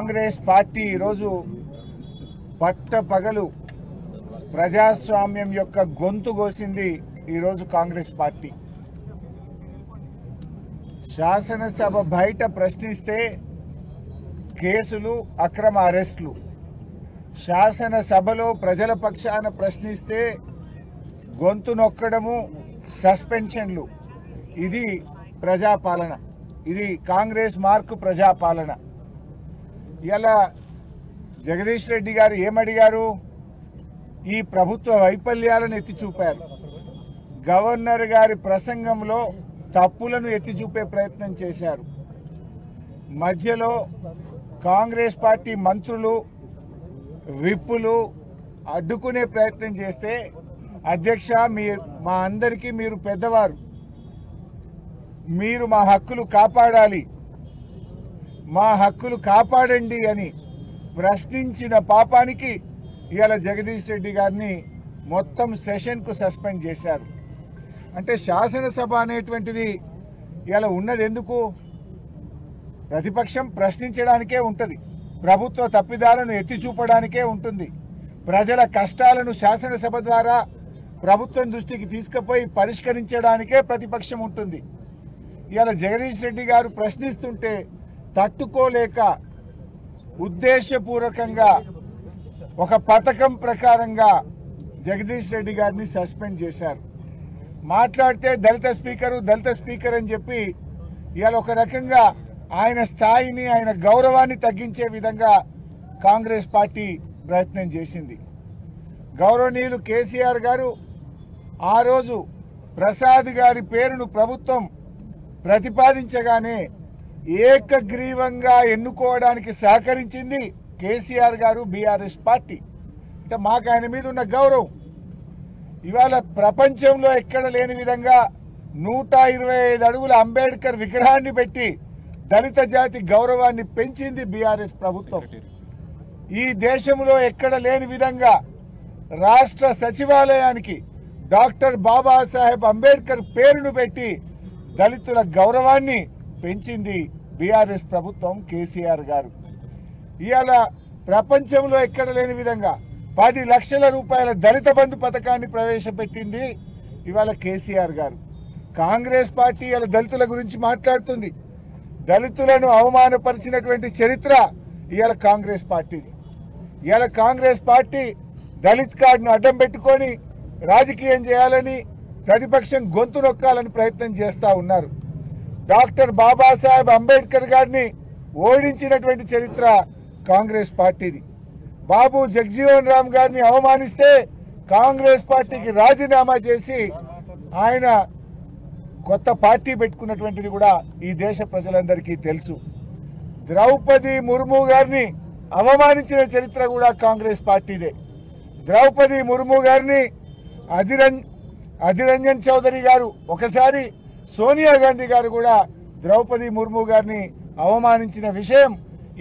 Congress party ఈరోజు పట్టపగలు ప్రజాస్వామ్యం యొక్క గొంతు కోసింది. ఈరోజు కాంగ్రెస్ పార్టీ శాసనసభ బయట ప్రశ్నిస్తే కేసులు, అక్రమ అరెస్టులు, శాసనసభలో ప్రజల పక్షాన ప్రశ్నిస్తే గొంతు నొక్కడము, సస్పెన్షన్లు. ఇది ప్రజాపాలన, ఇది కాంగ్రెస్ మార్కు ప్రజాపాలన. ఇలా జగదీష్ రెడ్డి గారు ఏమడిగారు? ఈ ప్రభుత్వ వైఫల్యాలను ఎత్తి చూపారు. గవర్నర్ గారి ప్రసంగంలో తప్పులను ఎత్తి చూపే ప్రయత్నం చేశారు. మధ్యలో కాంగ్రెస్ పార్టీ మంత్రులు, విప్పులు అడ్డుకునే ప్రయత్నం చేస్తే, అధ్యక్ష మా అందరికీ మీరు పెద్దవారు, మీరు మా హక్కులు కాపాడాలి, మా హక్కులు కాపాడండి అని ప్రశ్నించిన పాపానికి ఇవాళ జగదీష్ రెడ్డి గారిని మొత్తం సెషన్కు సస్పెండ్ చేశారు. అంటే శాసనసభ అనేటువంటిది ఇవాళ ఉన్నది ఎందుకు? ప్రతిపక్షం ప్రశ్నించడానికే ఉంటుంది, ప్రభుత్వ తప్పిదాలను ఎత్తి చూపడానికే ఉంటుంది, ప్రజల కష్టాలను శాసనసభ ద్వారా ప్రభుత్వం దృష్టికి తీసుకుపోయి పరిష్కరించడానికే ప్రతిపక్షం ఉంటుంది. ఇవాళ జగదీష్ రెడ్డి గారు ప్రశ్నిస్తుంటే తట్టుకోలేక ఉద్దేశపూర్వకంగా ఒక పథకం ప్రకారంగా జగదీష్ రెడ్డి గారిని సస్పెండ్ చేశారు. మాట్లాడితే దళిత స్పీకర్ అని చెప్పి ఇవాళ ఒక రకంగా ఆయన స్థాయిని, ఆయన గౌరవాన్ని తగ్గించే విధంగా కాంగ్రెస్ పార్టీ ప్రయత్నం చేసింది. గౌరవనీయులు కేసీఆర్ గారు ఆ రోజు ప్రసాద్ గారి పేరును ప్రభుత్వం ప్రతిపాదించగానే ఏకగ్రీవంగా ఎన్నుకోవడానికి సహకరించింది కేసీఆర్ గారు, బీఆర్ఎస్ పార్టీ. అంటే మాకు ఆయన మీద ఉన్న గౌరవం ఇవాళ ప్రపంచంలో ఎక్కడ లేని విధంగా 125 అడుగుల అంబేద్కర్ విగ్రహాన్ని పెట్టి దళిత జాతి గౌరవాన్ని పెంచింది బీఆర్ఎస్ ప్రభుత్వం. ఈ దేశంలో ఎక్కడ లేని విధంగా రాష్ట్ర సచివాలయానికి డాక్టర్ బాబాసాహెబ్ అంబేద్కర్ పేరును పెట్టి దళితుల గౌరవాన్ని పెంచింది బీఆర్ఎస్ ప్రభుత్వం, కేసీఆర్ గారు. ఇవాళ ప్రపంచంలో ఎక్కడ లేని విధంగా 10 లక్షల రూపాయల దళిత బంధు పథకాన్ని ప్రవేశపెట్టింది ఇవాళ కేసీఆర్ గారు. కాంగ్రెస్ పార్టీ ఇవాళ దళితుల గురించి మాట్లాడుతుంది. దళితులను అవమానపరిచినటువంటి చరిత్ర ఇవాళ కాంగ్రెస్ పార్టీది. ఇవాళ కాంగ్రెస్ పార్టీ దళిత్ కార్డును అడ్డం పెట్టుకొని రాజకీయం చేయాలని, ప్రతిపక్షం గొంతు నొక్కాలని ప్రయత్నం చేస్తూ ఉన్నారు. డాక్టర్ బాబాసాహెబ్ అంబేద్కర్ గారిని ఓడించినటువంటి చరిత్ర కాంగ్రెస్ పార్టీది. బాబు జగజీవన్ రామ్ గారిని అవమానిస్తే కాంగ్రెస్ పార్టీకి రాజీనామా చేసి ఆయన కొత్త పార్టీ పెట్టుకున్నటువంటిది కూడా ఈ దేశ ప్రజలందరికీ తెలుసు. ద్రౌపది ముర్ము గారిని అవమానించిన చరిత్ర కూడా కాంగ్రెస్ పార్టీదే. ద్రౌపది ముర్ము గారిని అధిరంజన్ చౌదరి గారు, ఒకసారి సోనియా గాంధీ గారు కూడా ద్రౌపది ముర్ము గారిని అవమానించిన విషయం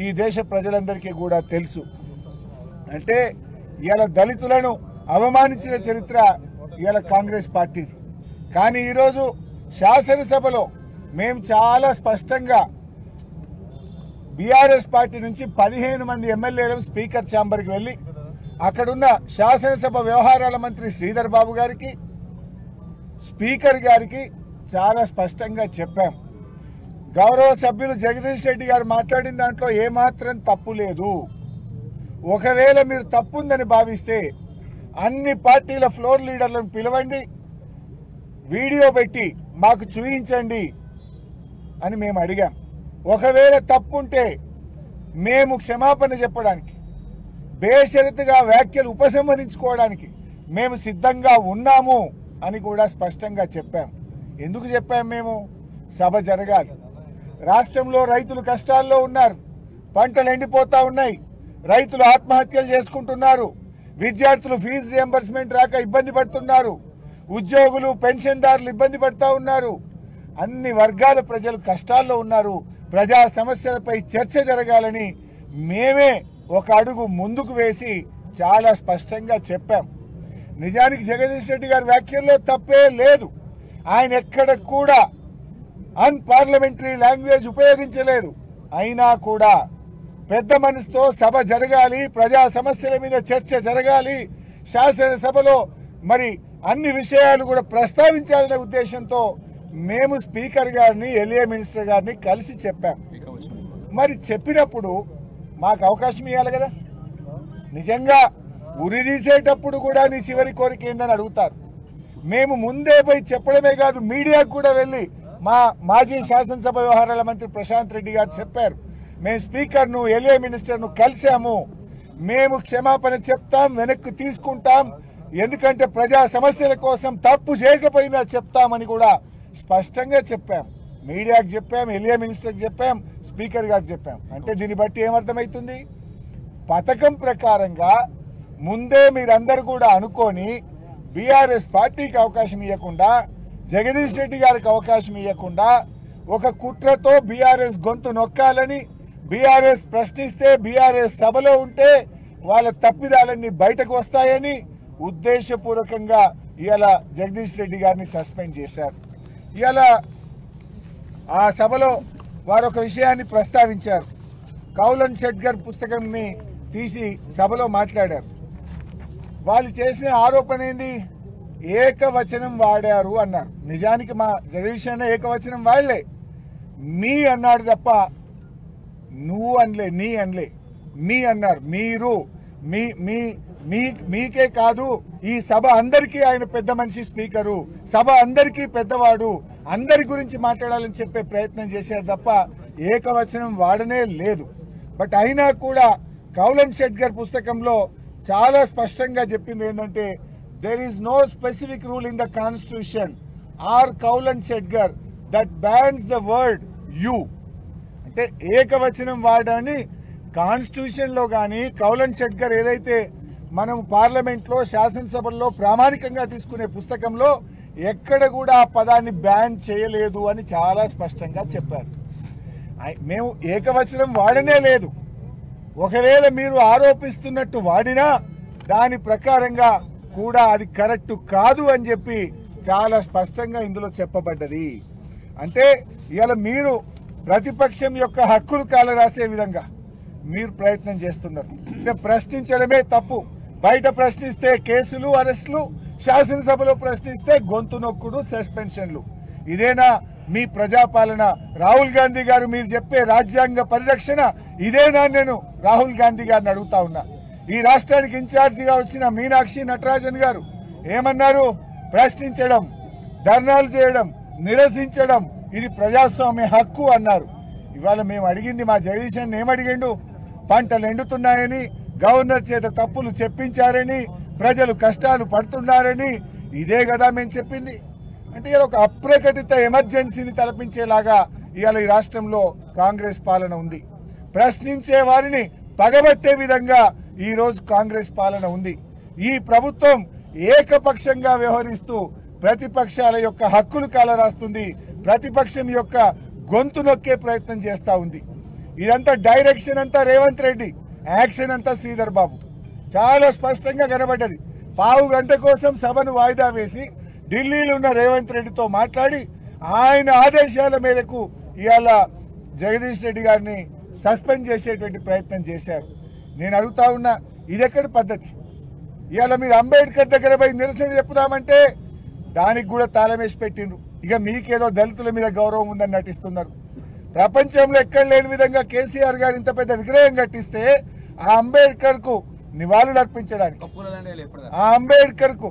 ఈ దేశ ప్రజలందరికీ కూడా తెలుసు. అంటే ఇవాళ దళితులను అవమానించిన చరిత్ర ఇవాళ కాంగ్రెస్ పార్టీది. కానీ ఈరోజు శాసనసభలో మేము చాలా స్పష్టంగా బీఆర్ఎస్ పార్టీ నుంచి 15 మంది ఎమ్మెల్యేలు స్పీకర్ ఛాంబర్కి వెళ్ళి అక్కడున్న శాసనసభ వ్యవహారాల మంత్రి శ్రీధర్ బాబు గారికి, స్పీకర్ గారికి చాలా స్పష్టంగా చెప్పాం. గౌరవ సభ్యులు జగదీష్ రెడ్డి గారు మాట్లాడిన దాంట్లో ఏమాత్రం తప్పు లేదు. ఒకవేళ మీరు తప్పుందని భావిస్తే అన్ని పార్టీల ఫ్లోర్ లీడర్లను పిలవండి, వీడియో పెట్టి మాకు చూపించండి అని మేము అడిగాం. ఒకవేళ తప్పుంటే మేము క్షమాపణ చెప్పడానికి, బేషరతుగా వ్యాఖ్యలు ఉపసంహరించుకోవడానికి మేము సిద్ధంగా ఉన్నాము అని కూడా స్పష్టంగా చెప్పాం. ఎందుకు చెప్పాం? మేము సభ జరగాలి. రాష్ట్రంలో రైతులు కష్టాల్లో ఉన్నారు, పంటలు ఎండిపోతా ఉన్నాయి, రైతులు ఆత్మహత్యలు చేసుకుంటున్నారు, విద్యార్థులు ఫీజు రియంబర్స్మెంట్ రాక ఇబ్బంది పడుతున్నారు, ఉద్యోగులు పెన్షన్దారులు ఇబ్బంది పడుతూ ఉన్నారు, అన్ని వర్గాల ప్రజలు కష్టాల్లో ఉన్నారు. ప్రజా సమస్యలపై చర్చ జరగాలని మేమే ఒక అడుగు ముందుకు వేసి చాలా స్పష్టంగా చెప్పాం. నిజానికి జగదీష్ రెడ్డి గారి వ్యాఖ్యల్లో తప్పే లేదు. ఆయన ఎక్కడ కూడా అన్పార్లమెంటరీ లాంగ్వేజ్ ఉపయోగించలేదు. అయినా కూడా పెద్ద మనసుతో సభ జరగాలి, ప్రజా సమస్యల మీద చర్చ జరగాలి, శాసనసభలో మరి అన్ని విషయాలు కూడా ప్రస్తావించాలనే ఉద్దేశంతో మేము స్పీకర్ గారిని, ఎల్ఏ మినిస్టర్ గారిని కలిసి చెప్పాం. మరి చెప్పినప్పుడు మాకు అవకాశం ఇవ్వాలి కదా. నిజంగా ఉరి తీసేటప్పుడు కూడా నీ చివరి కోరిక ఏందని అడుగుతారు. మేము ముందే పోయి చెప్పడమే కాదు, మీడియాకు కూడా వెళ్ళి మా మాజీ శాసనసభ వ్యవహారాల మంత్రి ప్రశాంత్ రెడ్డి గారు చెప్పారు, మేము స్పీకర్ను, ఎల్ఏ మినిస్టర్ను కలిసాము, మేము క్షమాపణ చెప్తాం, వెనక్కి తీసుకుంటాం, ఎందుకంటే ప్రజా సమస్యల కోసం తప్పు చేయకపోయినా చెప్తామని కూడా స్పష్టంగా చెప్పాం. మీడియాకు చెప్పాం, ఎల్ఏ మినిస్టర్కి చెప్పాం, స్పీకర్ గారికి చెప్పాం. అంటే దీన్ని బట్టి ఏమర్థమవుతుంది? పథకం ప్రకారంగా ముందే మీరందరూ కూడా అనుకొని బీఆర్ఎస్ పార్టీకి అవకాశం ఇవ్వకుండా, జగదీష్ రెడ్డి గారికి అవకాశం ఇవ్వకుండా, ఒక కుట్రతో బీఆర్ఎస్ గొంతు నొక్కాలని, బీఆర్ఎస్ ప్రశ్నిస్తే, బీఆర్ఎస్ సభలో ఉంటే వాళ్ళ తప్పిదాలన్నీ బయటకు వస్తాయని ఉద్దేశపూర్వకంగా ఇవాళ జగదీష్ రెడ్డి గారిని సస్పెండ్ చేశారు. ఇవాళ ఆ సభలో వారు ఒక విషయాన్ని ప్రస్తావించారు. కౌలన్ షెట్గర్ పుస్తకంని తీసి సభలో మాట్లాడారు. వాళ్ళు చేసిన ఆరోపణ ఏంది? ఏకవచనం వాడారు అన్నారు. నిజానికి మా జగదీష్ అన్న ఏకవచనం వాడలే, మీ అన్నాడు తప్ప నువ్వు అనలే, నీ అనలే, మీ అన్నారు. మీరు మీకే కాదు, ఈ సభ అందరికీ ఆయన పెద్ద మనిషి, స్పీకరు, సభ అందరికీ పెద్దవాడు, అందరి గురించి మాట్లాడాలని చెప్పే ప్రయత్నం చేశారు తప్ప ఏకవచనం వాడనే లేదు. బట్ అయినా కూడా కౌలన్ షెట్గర్ పుస్తకంలో చాలా స్పష్టంగా చెప్పింది ఏంటంటే, there is no specific rule in the constitution or Kaulan Shedgar that bans the word you. అంటే ఏకవచనం వాడని కాన్స్టిట్యూషన్ లో కానీ, కౌలన్ షెట్గర్ ఏదైతే మనం పార్లమెంట్లో, శాసనసభల్లో ప్రామాణికంగా తీసుకునే పుస్తకంలో ఎక్కడ కూడా ఆ పదాన్ని బ్యాన్ చేయలేదు అని చాలా స్పష్టంగా చెప్పారు. మేము ఏకవచనం వాడనే లేదు. ఒకవేళ మీరు ఆరోపిస్తున్నట్టు వాడినా దాని ప్రకారంగా కూడా అది కరెక్ట్ కాదు అని చెప్పి చాలా స్పష్టంగా ఇందులో చెప్పబడ్డది. అంటే ఇవాళ మీరు ప్రతిపక్షం యొక్క హక్కులు కాలరాసే విధంగా మీరు ప్రయత్నం చేస్తున్నారు. అంటే ప్రశ్నించడమే తప్పు. బయట ప్రశ్నిస్తే కేసులు, అరెస్టులు, శాసనసభలో ప్రశ్నిస్తే గొంతు నొక్కుడు, సస్పెన్షన్లు. ఇదేనా మీ ప్రజాపాలన? రాహుల్ గాంధీ గారు మీరు చెప్పే రాజ్యాంగ పరిరక్షణ ఇదేనా? నేను రాహుల్ గాంధీ గారిని అడుగుతా ఉన్నా. ఈ రాష్ట్రానికి ఇన్ఛార్జిగా వచ్చిన మీనాక్షి నటరాజన్ గారు ఏమన్నారు? ప్రశ్నించడం, ధర్నాలు చేయడం, నిరసించడం ఇది ప్రజాస్వామ్య హక్కు అన్నారు. ఇవాళ మేము అడిగింది, మా జగదీశన్ ఏమడిగిండు? పంటలు ఎండుతున్నాయని, గవర్నర్ చేత తప్పులు చెప్పించారని, ప్రజలు కష్టాలు పడుతున్నారని, ఇదే కదా మేము చెప్పింది. అంటే ఇలా ఒక అప్రకటిత ఎమర్జెన్సీని తలపించేలాగా ఇవాళ ఈ రాష్ట్రంలో కాంగ్రెస్ పాలన ఉంది. ప్రశ్నించే వారిని పగబట్టే విధంగా ఈ రోజు కాంగ్రెస్ పాలన ఉంది. ఈ ప్రభుత్వం ఏకపక్షంగా వ్యవహరిస్తూ ప్రతిపక్షాల యొక్క హక్కులు కాలరాస్తుంది, ప్రతిపక్షం యొక్క గొంతు నొక్కే ప్రయత్నం చేస్తూ ఉంది. ఇదంతా డైరెక్షన్ అంతా రేవంత్ రెడ్డి, యాక్షన్ అంతా శ్రీధర్ బాబు. చాలా స్పష్టంగా కనబడ్డది. పావు గంట కోసం సభను వాయిదా వేసి ఢిల్లీలో ఉన్న రేవంత్ రెడ్డితో మాట్లాడి ఆయన ఆదేశాల మేరకు ఇవాళ జగదీష్ రెడ్డి గారిని సస్పెండ్ చేసేటువంటి ప్రయత్నం చేశారు. నేను అడుగుతా ఉన్నా, ఇదెక్కడి పద్ధతి? ఇవాళ మీరు అంబేద్కర్ దగ్గర పోయి నిరసన చెప్పుదామంటే దానికి కూడా తాళమేసి పెట్టిండ్రు. ఇక మీకేదో దళితుల మీద గౌరవం ఉందని నటిస్తున్నారు. ప్రపంచంలో ఎక్కడ లేని విధంగా కేసీఆర్ గారు ఇంత పెద్ద విగ్రహం కట్టిస్తే ఆ అంబేద్కర్ కు నివాళులు అర్పించడానికి, ఆ అంబేద్కర్ కు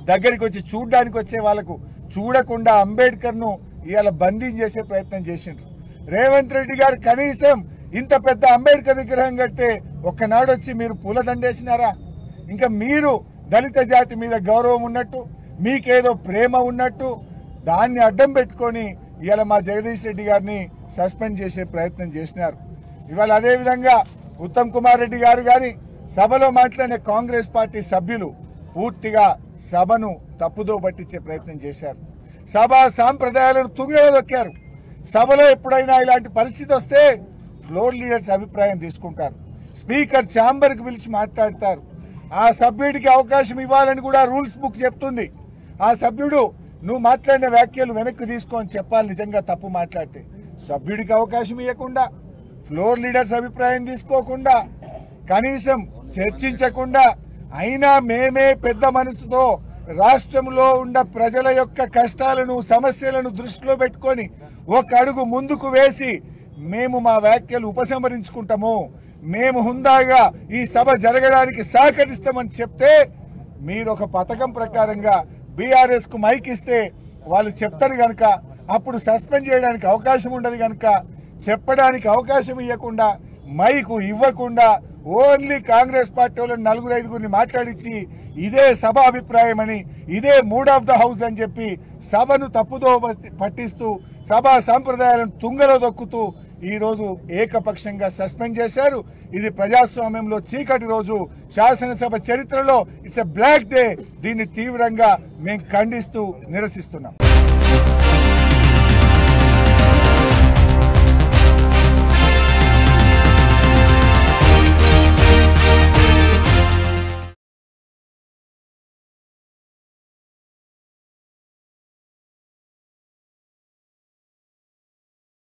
దగ్గరికి వచ్చి చూడడానికి వచ్చే వాళ్ళకు చూడకుండా అంబేద్కర్ ను ఇవాళ బందీ చేసే ప్రయత్నం చేసిండ్రు. రేవంత్ రెడ్డి గారు కనీసం ఇంత పెద్ద అంబేద్కర్ విగ్రహం కడితే ఒక్కనాడు వచ్చి మీరు పూలదండేసినారా? ఇంకా మీరు దళిత జాతి మీద గౌరవం ఉన్నట్టు, మీకేదో ప్రేమ ఉన్నట్టు దాన్ని అడ్డం పెట్టుకొని ఇవాళ మా జగదీష్ రెడ్డి గారిని సస్పెండ్ చేసే ప్రయత్నం చేసినారు. ఇవాళ అదేవిధంగా ఉత్తమ్ కుమార్ రెడ్డి గారు కానీ సభలో మాట్లాడిన కాంగ్రెస్ పార్టీ సభ్యులు పూర్తిగా సభను తప్పుదో పట్టించే ప్రయత్నం చేశారు. సభా సాంప్రదాయాలను తుంగలో దొక్కారు. సభలో ఎప్పుడైనా ఇలాంటి పరిస్థితి వస్తే ఫ్లోర్ లీడర్స్ అభిప్రాయం తీసుకుంటారు, స్పీకర్ ఛాంబర్కి పిలిచి మాట్లాడతారు. ఆ సభ్యుడికి అవకాశం ఇవ్వాలని కూడా రూల్స్ బుక్ చెప్తుంది. ఆ సభ్యుడు నువ్వు మాట్లాడిన వ్యాఖ్యలు వెనక్కి తీసుకొని చెప్పాలి నిజంగా తప్పు మాట్లాడితే. సభ్యుడికి అవకాశం ఇవ్వకుండా ఫ్లోర్ లీడర్స్ అభిప్రాయం తీసుకోకుండా కనీసం చర్చించకుండా అయినా మేమే పెద్ద మనసుతో రాష్ట్రంలో ఉన్న ప్రజల యొక్క కష్టాలను సమస్యలను దృష్టిలో పెట్టుకొని ఒక అడుగు ముందుకు వేసి మేము మా వ్యాఖ్యలు ఉపసంహరించుకుంటాము, మేము హుందాగా ఈ సభ జరగడానికి సహకరిస్తామని చెప్తే మీరు ఒక పథకం ప్రకారంగా బీఆర్ఎస్ కు మైక్ ఇస్తే వాళ్ళు చెప్తారు గనక అప్పుడు సస్పెండ్ చేయడానికి అవకాశం ఉండదు గనక చెప్పడానికి అవకాశం ఇవ్వకుండా మైకు ఇవ్వకుండా ఓన్లీ కాంగ్రెస్ పార్టీ వాళ్ళని 4-5 మాట్లాడించి ఇదే సభ అభిప్రాయం అని ఇదే మూడ్ ఆఫ్ ద హౌస్ అని చెప్పి సభను తప్పుదో పట్టిస్తూ సభా సంప్రదాయాలను తుంగలో దొక్కుతూ ఈ రోజు ఏకపక్షంగా సస్పెండ్ చేశారు. ఇది ప్రజాస్వామ్యంలో చీకటి రోజు, శాసనసభ చరిత్రలో ఇట్స్ ఎ బ్లాక్ డే. దీన్ని తీవ్రంగా మేము ఖండిస్తూ నిరసిస్తున్నాం.